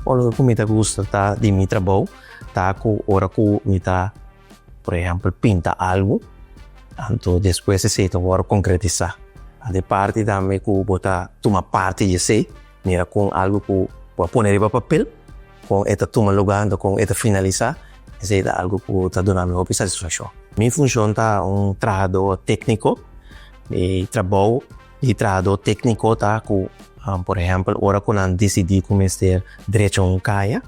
Ora que me gusta tá de mi trabalho, tá que ora que me tá, por exemplo, pinta algo, então depois se sei agora concretizar. A de parte também que botar uma parte de si, mira com algo que pode pôr em papel, com esta toma lugar, com esta finalizar, isso é algo que está dando uma satisfação. Minha função tá trahadó tékniko, e trabalho de trahadó tékniko tá que, por exemplo, ora que eu decidi começar direito a caia,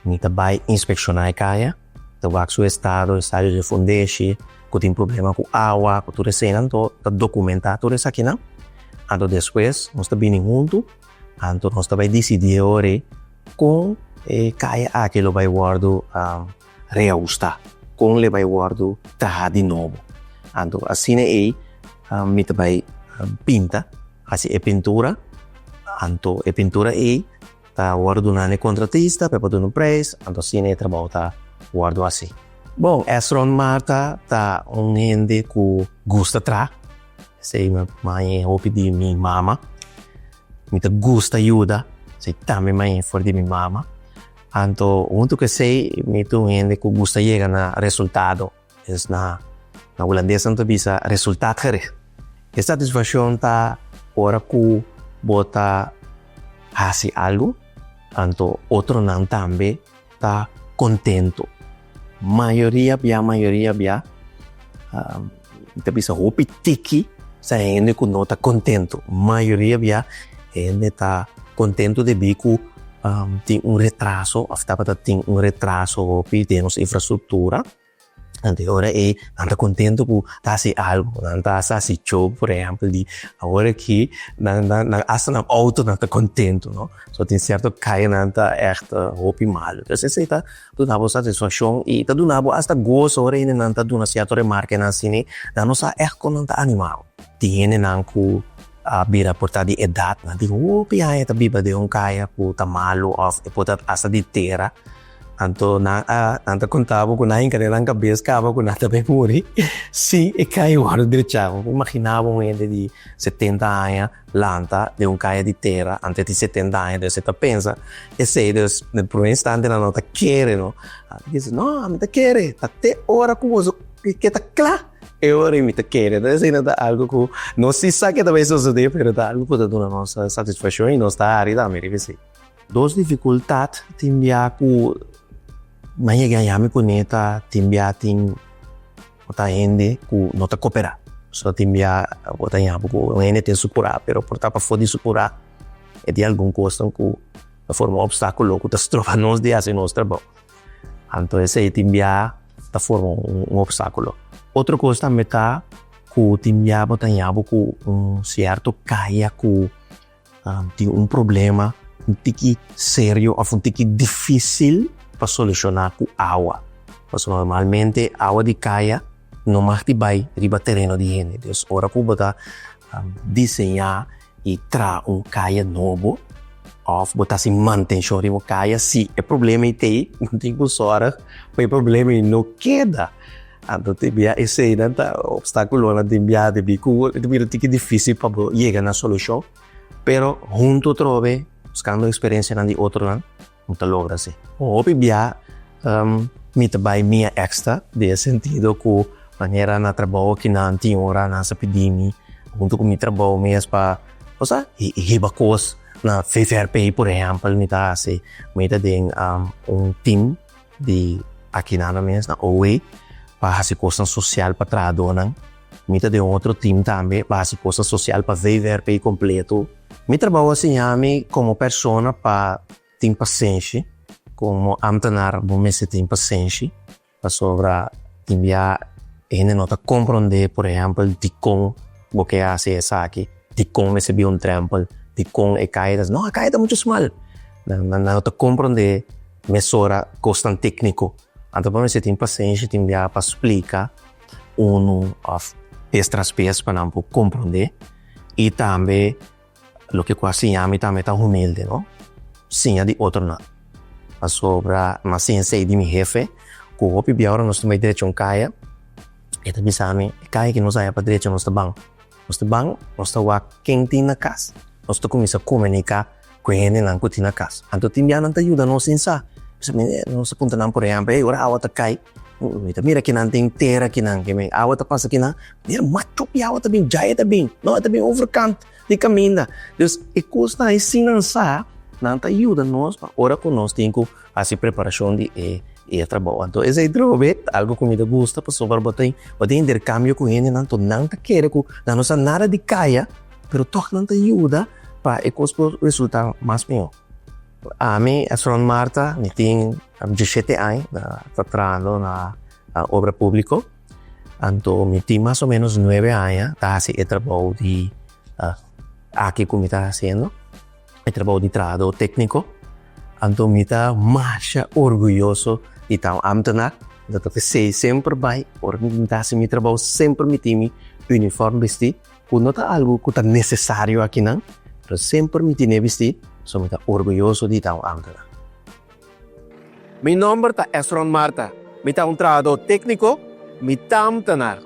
me vai inspecionar a caia, trabalhar com o estado de fundação, que tem problema com água, com tudo isso, então documentar tudo isso aqui, não? Então depois, nós estamos juntos, então nós vai decidir ora com caia aquilo vai guardar reajustar, com ele vai guardar trabalhar de novo. Então assim é, me vai pinta, assim é pintura, então é pintura tá guardando na contratista, para dar um preço, então assim é trabalho tá guardo assim. Bom, Esron Martha tá gente que gosta tra, sei mãe é hobby de minha mama, me gosta ajuda, sei também mãe é for de minha mama. Então, muito que sei, me tu gente que gosta chegar na resultado, é na holandesa não bisa resultado gericht. A satisfação tá ora que bota hace algo, então outro não também tá contento. Maioria bia, então bisa hopi tiki, sa gente que não tá contento. Maioria bia, gente tá contento de ver que tem retraso, tem retraso hopi de nossa infraestrutura. Então, agora não está contente por fazer algo, não está fazendo job, por exemplo, de agora que não auto não está contente, não? Só tem certo que não está echt hopi mal. Então, você está dando satisfação e está dando até gosto, agora não está dando certo remarque na cine, não está echt não está animado. Tem não que bira por de idade, não digo, hopi aí está biba de caia por tá malo ou por asa de terra. Então, não contava com nada em cada cabeça, acaba com nada bem morrer. Sim, e caiu agora direito. Imaginava um gente de 70 anos, lanta, de caia de terra, antes de 70 anos, você pensa, e sei, por um instante, não está querendo, não? Diz, não, me está querendo, até hora com você, que está claro, e hora me está querendo. Então, é algo que não se sabe que talvez suceder, mas é algo que está dando nossa satisfação e nossa área também, deve ser. Duas dificuldades, tem que mas ganhamos com neta, tem outra gente que não está cooperando. Só tem outra gente que gente tem suportar, mas por estar para fora de suportar, é de algum custo que forma obstáculo que está trovando nos dias em nosso trabalho. Então, esse aí tem forma obstáculo. Outra coisa também está que tem com certo caia que tem problema, tique sério ou tique difícil para solucionar com água. Porque normalmente água de caia não mais vai riba terreno de gente. Então, ora que botar desenhar e trazer caia novo, ou botar se manutenção de caia, se é problema e tem, não tem que usar, mas problema e não queda. Então, esse aí não tá obstáculo, não tem de bico, é difícil para chegar na solução, pero junto trove, buscando experiência de outro não logra assim. Hoje me trabalho minha extra, de sentido que maneira na trabalho que não tem hora na pedimi, junto com meu trabalho mesmo para, riba coisa na VVRP, por exemplo, me tá assim, me tá tem team de aqui na mesmo na OE para fazer coisa social para Trahadó, me tá tem outro team também para fazer coisa social para VVRP completo. Me trabalho assim como pessoa para tem paciência, como ámtenarnan, você tem paciência, para sobre enviar e não está compreender, por exemplo, de como você faz isso aqui, de como receber trampo, de como é caída, não, a caída é muito mal, não está compreender, mesura custo técnico, então você tem paciência, tem enviar para explicar extras peças para não compreender, e também, o que quase chama também está humilde, não? Sim, de outro não. Mas sobre a ciência de meu chefe, que o hopi agora nós temos direito a caia, e também sabe, caia que nós aí para direito a nosso banco. Nosso banco, nós estamos quem tem na casa. Nós estamos começando a comunicar Kuene lang ko tinakas. Anto timbianan ta ayuda no sinsa. No sa punta nan por exemplo, ora awat kai. Mira kinanting tera kinang kime. Awat pasa kinang. Mira macho awat tabing jaya tabing. No tabing overkant di caminda. Dus ikos na isinansa nan ta ayuda nos pa ora ko nos tinko asi preparação de trabalho. Então, esse é algo que me gusta, para sobre botar intercâmbio com ele, não não tá querendo que não nos nada de caia, pero toch não te ajuda para o resultado mais melhor. A mim, Esron Martha, me tem 17 anos, tá trabalhando na obra pública, então me tem mais ou menos 9 anos, tá assim, trabalho de aqui como está fazendo, trabalho de Trahadó Tékniko. Então, me está mais orgulhoso de estar ámtenarnan. Então, eu sei sempre vai, organizar meu trabalho, sempre me tem uniforme vestido. Quando não está algo que está necessário aqui, não, mas sempre me tem vestido, sou me está orgulhoso de estar ámtenarnan. Meu nome é Esron Martha. Me está Trahadó Tékniko, me está ámtenarnan.